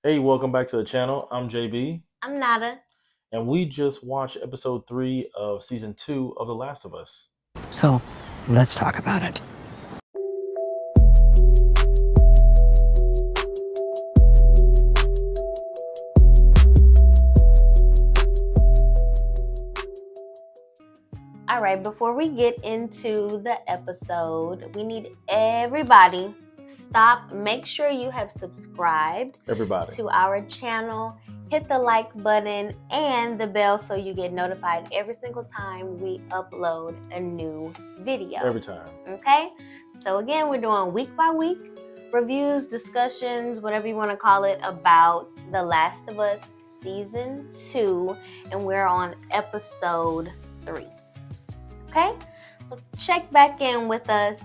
Hey, welcome back to the channel. I'm JB, I'm Nada. and we just watched episode 3 of season 2 of The Last of Us. So, let's talk about it. All right, before we get into the episode, we need everybody stop. Make sure you have subscribed Everybody. to our channel. Hit the like button and the bell so you get notified every single time we upload a new video. Every time. Okay? So again, we're doing week by week reviews, discussions, whatever you want to call it, about The Last of Us Season 2, and we're on episode 3. Okay? So check back in with us.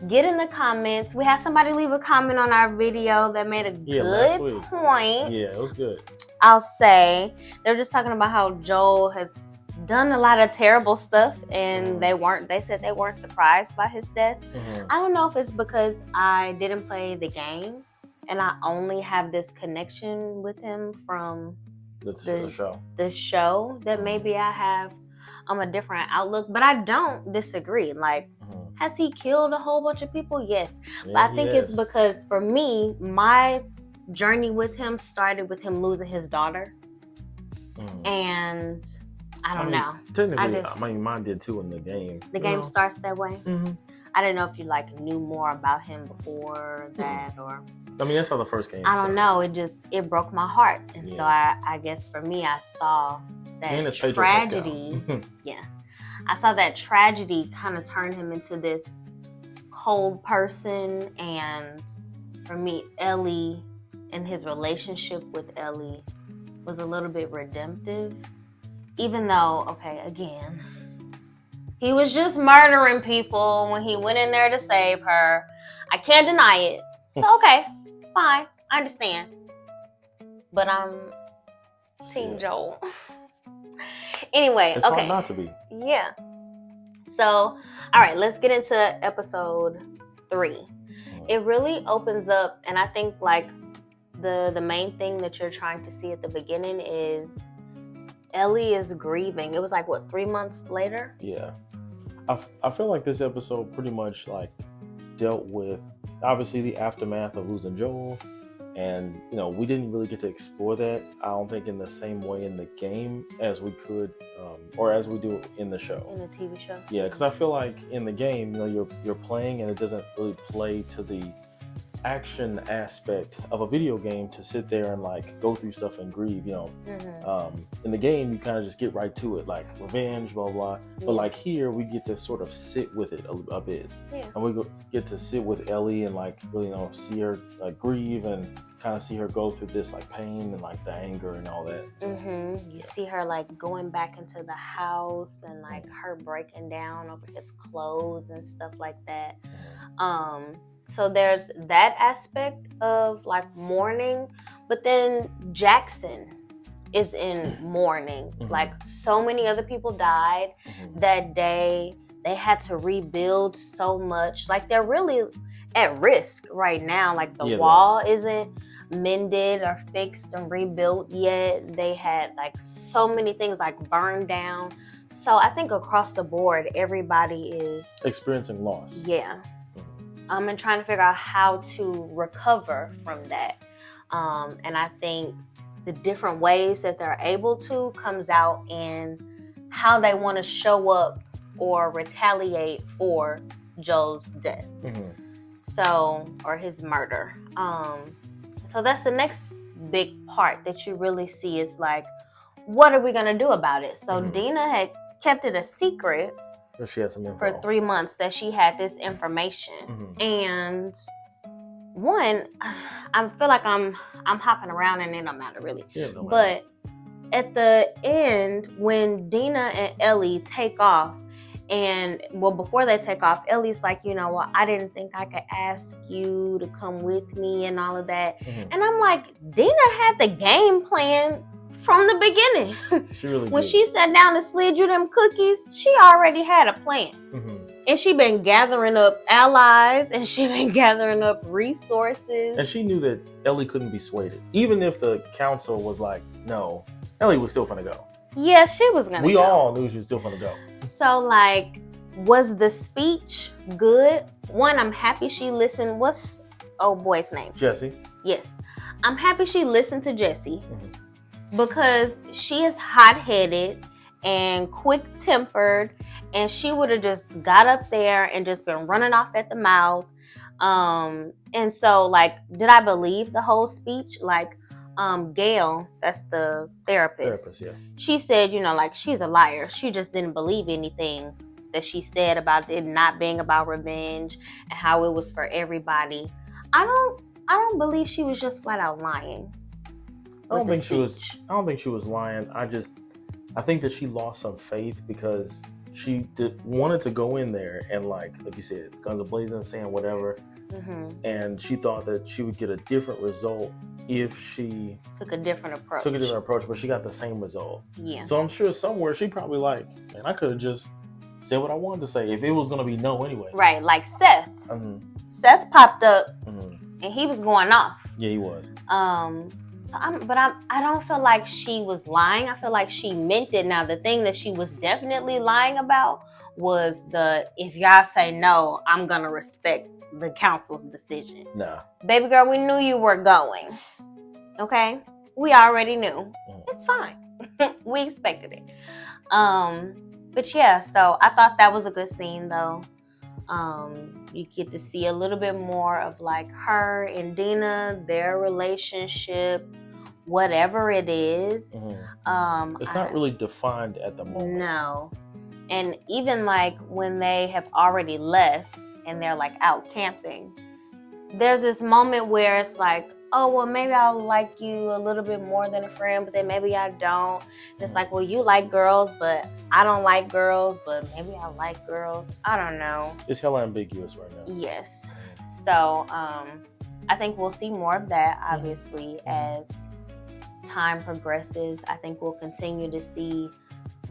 Get in the comments. We had somebody leave a comment on our video that made a good point. Yeah, it was good. I'll say. They're just talking about how Joel has done a lot of terrible stuff, and they said they weren't surprised by his death. I don't know if it's because I didn't play the game and I only have this connection with him from the show that maybe I have a different outlook, but I don't disagree. Like, has he killed a whole bunch of people? Yes. Yeah, but I think it's because for me, my journey with him started with him losing his daughter. And I don't know. Technically, mine did too in the game. The game starts that way. I didn't know if you knew more about him before that, or I mean, that's how the first game. I don't know. It broke my heart, and so I guess for me, I saw that tragedy. Yeah, I saw that tragedy kind of turn him into this cold person, and for me, Ellie and his relationship with Ellie was a little bit redemptive. Even though, okay, again, he was just murdering people when he went in there to save her. I can't deny it. So, okay, fine. I understand. But I'm Team Joel. Anyway, it's hard not to be. Yeah. So, all right, let's get into episode 3. It really opens up, and I think the main thing that you're trying to see at the beginning is Ellie is grieving. It was 3 months later? Yeah. I feel like this episode pretty much dealt with obviously the aftermath of losing Joel, and we didn't really get to explore that, I don't think, in the same way in the game as we could or as we do in the show, in the TV show. Yeah, because I feel like in the game, you're playing and it doesn't really play to the action aspect of a video game to sit there and go through stuff and grieve. In the game, you kind of just get right to it, revenge, blah blah. But here we get to sort of sit with it a bit, and we get to sit with Ellie and really see her grieve and kind of see her go through this pain and the anger and all that. You see her going back into the house and her breaking down over his clothes and stuff like that. So there's that aspect of mourning, but then Jackson is in mourning. So many other people died that day. They had to rebuild so much. They're really at risk right now. The wall isn't mended or fixed and rebuilt yet. They had so many things burned down. So I think across the board, everybody is experiencing loss. Yeah. And trying to figure out how to recover from that. And I think the different ways that they're able to comes out in how they want to show up or retaliate for Joel's death. So, or his murder. So that's the next big part that you really see is what are we going to do about it? So Dina had kept it a secret. She had some info. For 3 months that she had this information. And one, I feel like I'm hopping around and it don't matter really. But at the end, when Dina and Ellie take off, and before they take off, Ellie's I didn't think I could ask you to come with me and all of that. And I'm Dina had the game plan from the beginning. She really when did. She sat down and slid you them cookies, she already had a plan. And she been gathering up allies, and she been gathering up resources. And she knew that Ellie couldn't be swayed. Even if the council was like, no, Ellie was still finna go. Yeah, she was gonna go. We all knew she was still finna go. So, like, was the speech good? One, I'm happy she listened. What's old boy's name? Jesse. Yes. I'm happy she listened to Jesse because she is hot-headed and quick-tempered, and she would have just got up there and just been running off at the mouth. And so, like, did I believe the whole speech? Like, Gail, that's the therapist. Yeah. She said, you know, like, she's a liar. She just didn't believe anything that she said about it not being about revenge and how it was for everybody. I don't believe she was just flat out lying. I don't think she was lying. I think that she lost some faith because she wanted to go in there and like you said, guns blazing, saying whatever. And she thought that she would get a different result if she took a different approach. But she got the same result. Yeah. So I'm sure somewhere she probably like, man, I could have just said what I wanted to say if it was going to be no anyway. Right, like Seth. Seth popped up and he was going off. Yeah, he was. I don't feel like she was lying. I feel like she meant it. Now, the thing that she was definitely lying about was if y'all say no, I'm going to respect the council's decision. Nah. Baby girl, we knew you were going. Okay? We already knew. It's fine. We expected it. But yeah, so I thought that was a good scene though. You get to see a little bit more of like her and Dina, their relationship, whatever it is. It's not really defined at the moment. No. And even like when they have already left and they're like out camping, there's this moment where it's like, oh, well, maybe I'll like you a little bit more than a friend, but then maybe I don't. And it's like, well, you like girls, but I don't like girls, but maybe I like girls. I don't know. It's hella ambiguous right now. Yes. So I think we'll see more of that, obviously, as time progresses. I think we'll continue to see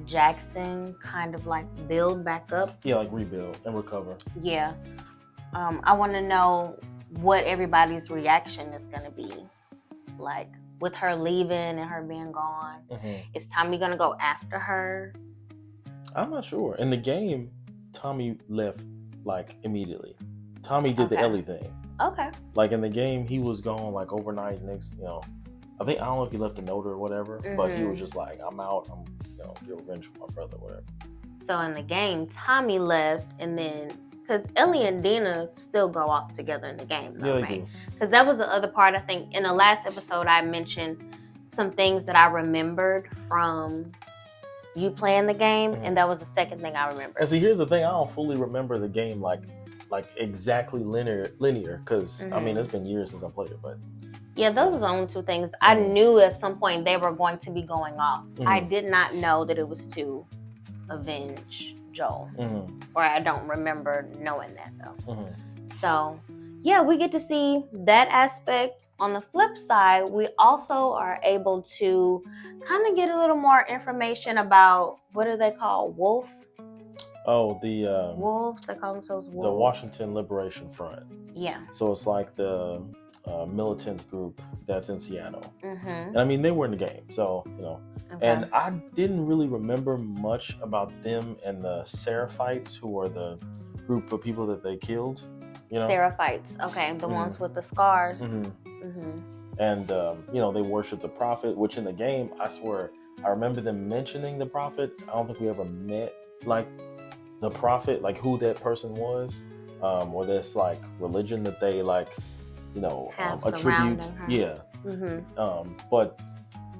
Jackson kind of like build back up. Yeah, like rebuild and recover. Yeah. I want to know what everybody's reaction is going to be. Like, with her leaving and her being gone. Is Tommy going to go after her? I'm not sure. In the game, Tommy left, like, immediately. Tommy did the Ellie thing. Okay. Like, in the game, he was gone, like, overnight next, I don't know if he left a note or whatever, but he was just like, I'm out. I'm, get revenge for my brother, whatever. So in the game, Tommy left, and then, because Ellie and Dina still go off together in the game, though, yeah, right? Because that was the other part. I think in the last episode, I mentioned some things that I remembered from you playing the game, and that was the second thing I remembered. And see, here's the thing: I don't fully remember the game like exactly linear, because I mean, it's been years since I played it, but. Yeah, those are the only two things. I knew at some point they were going to be going off. I did not know that it was to avenge Joel. Or I don't remember knowing that, though. So, yeah, we get to see that aspect. On the flip side, we also are able to kind of get a little more information about, what do they call, Wolf? Oh, the... Wolves? They call themselves Wolves? The Washington Liberation Front. Yeah. So it's like the... militant group that's in Seattle. And I mean, they were in the game, so and I didn't really remember much about them and the Seraphites, who are the group of people that they killed. Seraphites, okay, the ones with the scars. And they worship the prophet, which in the game, I swear, I remember them mentioning the prophet. I don't think we ever met like the prophet, like who that person was, or this like religion that they like. Attribute. Yeah. But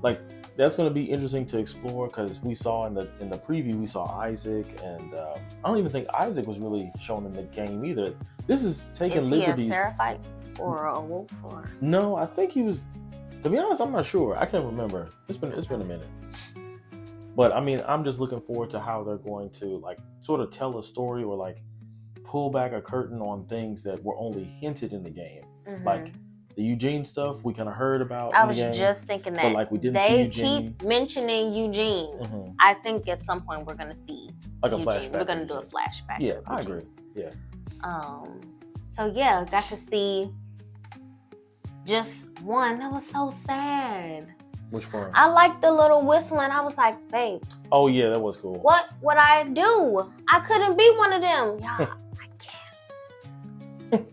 like that's going to be interesting to explore, because we saw in the preview, we saw Isaac, and I don't even think Isaac was really shown in the game either. This is taking liberties. Is he a Seraphite or a wolf? Or? No, I think he was. To be honest, I'm not sure. I can't remember. It's been a minute. But I mean, I'm just looking forward to how they're going to like sort of tell a story, or like pull back a curtain on things that were only hinted in the game. Like the Eugene stuff we kind of heard about. I was just thinking that. But like we didn't see they Eugene. keep mentioning Eugene. I think at some point we're gonna see like Eugene. A flashback. We're gonna do a flashback. Yeah, I agree. Yeah. So yeah, got to see just one. That was so sad. Which one? I liked the little whistling. I was like, babe. Oh yeah, that was cool. What would I do? I couldn't be one of them. Yeah, I can't.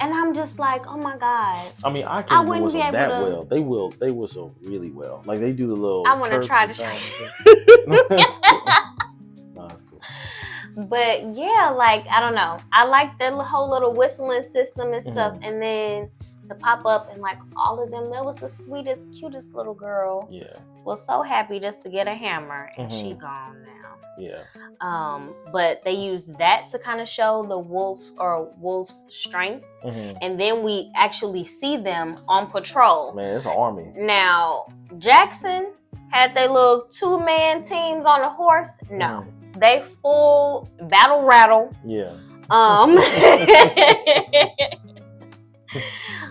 And I'm just like, oh my God. I mean, I can't wouldn't whistle be able that to. well. They whistle really well. Like they do the little. I want to try to. That's cool. No, that's cool. But yeah, like I don't know. I like the whole little whistling system and stuff, and then to pop up and like all of them. That was the sweetest, cutest little girl. Yeah. Was so happy just to get a hammer, and she gone now. Yeah. But they used that to kind of show the wolf's strength, and then we actually see them on patrol. Man, it's an army. Now Jackson had their little 2-man teams on a horse. No, they full battle rattle. Yeah.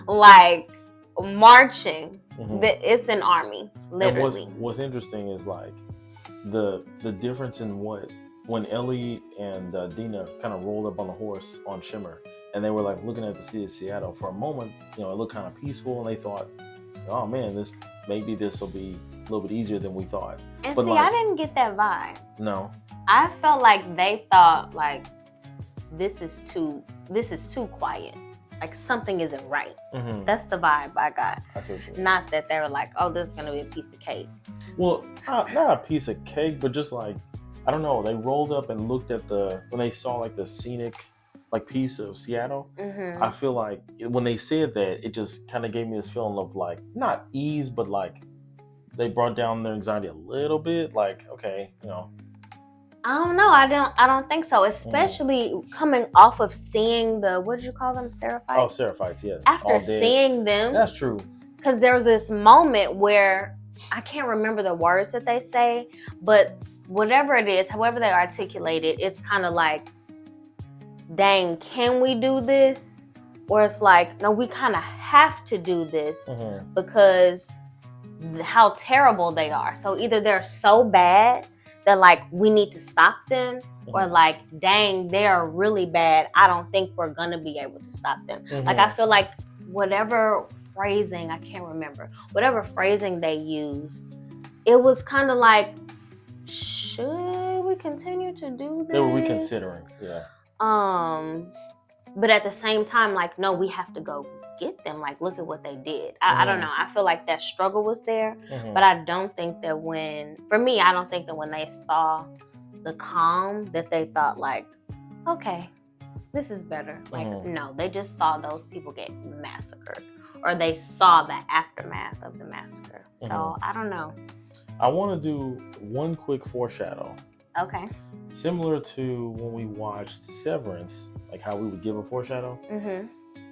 Like marching. It's an army, literally. And what's interesting is like the difference in when Ellie and Dina kind of rolled up on the horse on Shimmer, and they were like looking at the city of Seattle for a moment. You know, it looked kind of peaceful, and they thought, "Oh man, this will be a little bit easier than we thought." And but see, like, I didn't get that vibe. No, I felt like they thought like this is too quiet. Like something isn't right. That's the vibe I got. That's what you mean. Not that they were like, "Oh, this is gonna be a piece of cake." Well, not a piece of cake, but just like I don't know. They rolled up and looked at when they saw like the scenic like piece of Seattle. I feel like when they said that, it just kind of gave me this feeling of like not ease, but like they brought down their anxiety a little bit. Like, okay, you know. I don't know. I don't think so. Especially coming off of seeing the, what did you call them? Seraphites? Oh, Seraphites, yeah. After seeing them. That's true. Because there was this moment where, I can't remember the words that they say, but whatever it is, however they articulate it, it's kind of like, dang, can we do this? Or it's like, no, we kind of have to do this because how terrible they are. So either they're so bad that like we need to stop them, or like, dang, they are really bad. I don't think we're gonna be able to stop them. Like I feel like whatever phrasing, I can't remember, whatever phrasing they used, it was kind of like, should we continue to do this? They were reconsidering, yeah. But at the same time, like, no, we have to go get them. Like, look at what they did. I don't know. I feel like that struggle was there, but I don't think that when they saw the calm, that they thought like, okay, this is better. Like, no, they just saw those people get massacred, or they saw the aftermath of the massacre. So I don't know. I want to do one quick foreshadow. Okay. Similar to when we watched Severance, like how we would give a foreshadow.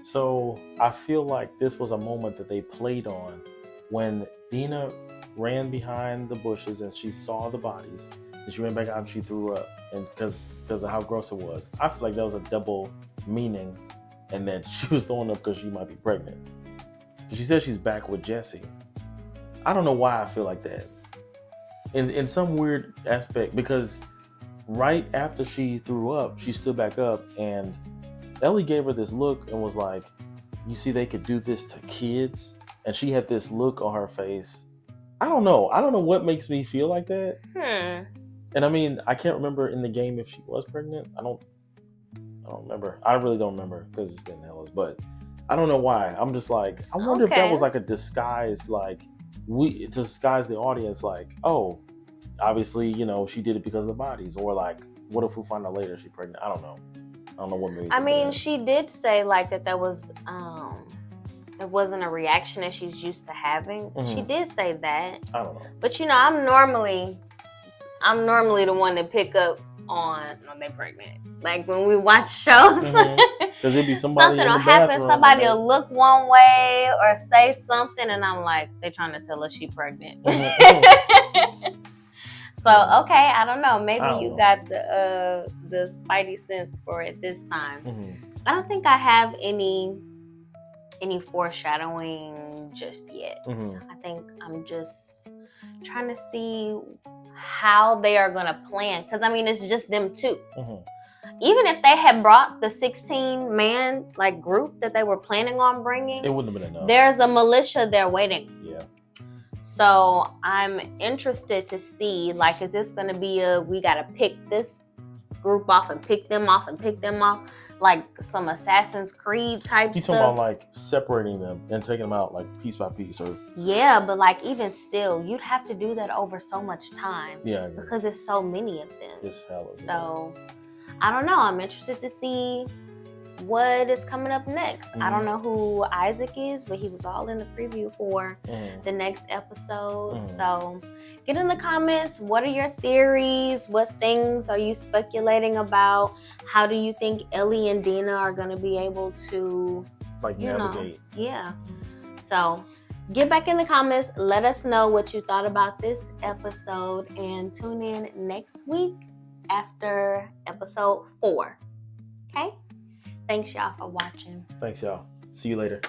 So I feel like this was a moment that they played on when Dina ran behind the bushes and she saw the bodies, and she ran back out and she threw up, and because of how gross it was. I feel like that was a double meaning, and that she was throwing up because she might be pregnant. She said she's back with Jesse. I don't know why I feel like that. In some weird aspect, because right after she threw up, she stood back up, and Ellie gave her this look and was like, you see, they could do this to kids. And she had this look on her face. I don't know what makes me feel like that. And I mean, I can't remember in the game if she was pregnant. I don't remember. I really don't remember because it's been hellish, but I don't know why. I'm just like, I wonder if that was like a disguise, like to disguise the audience, like, oh, obviously, you know, she did it because of the bodies, or like, what if we find out later she's pregnant? I don't know what movie. I mean, she did say like that there was it wasn't a reaction that she's used to having. She did say that. I don't know. But you know, I'm normally the one to pick up on they pregnant. Like when we watch shows, because it'd be something will happen. Somebody will look one way or say something, and I'm like, they're trying to tell us she pregnant. So okay, I don't know. Maybe you got the spidey sense for it this time. I don't think I have any any foreshadowing just yet. Mm-hmm. I think I'm just trying to see how they are going to plan. Because, I mean, it's just them two. Mm-hmm. Even if they had brought the 16-man like group that they were planning on bringing, It wouldn't have been enough. There's a militia there waiting. Yeah. So I'm interested to see, like, is this going to be we got to pick this group off and pick them off and pick them off, like some Assassin's Creed type You stuff? talking about like separating them and taking them out like piece by piece, or? Yeah, but like even still, you'd have to do that over so much time. Yeah. Because there's so many of them. It's hella. So I don't know. I'm interested to see what is coming up next. I don't know who Isaac is, but he was all in the preview for the next episode. So get in the comments. What are your theories? What things are you speculating about? How do you think Ellie and Dina are going to be able to like navigate? Yeah. So get back in the comments. Let us know what you thought about this episode, and tune in next week after episode 4. Okay? Thanks, y'all, for watching. Thanks, y'all. See you later.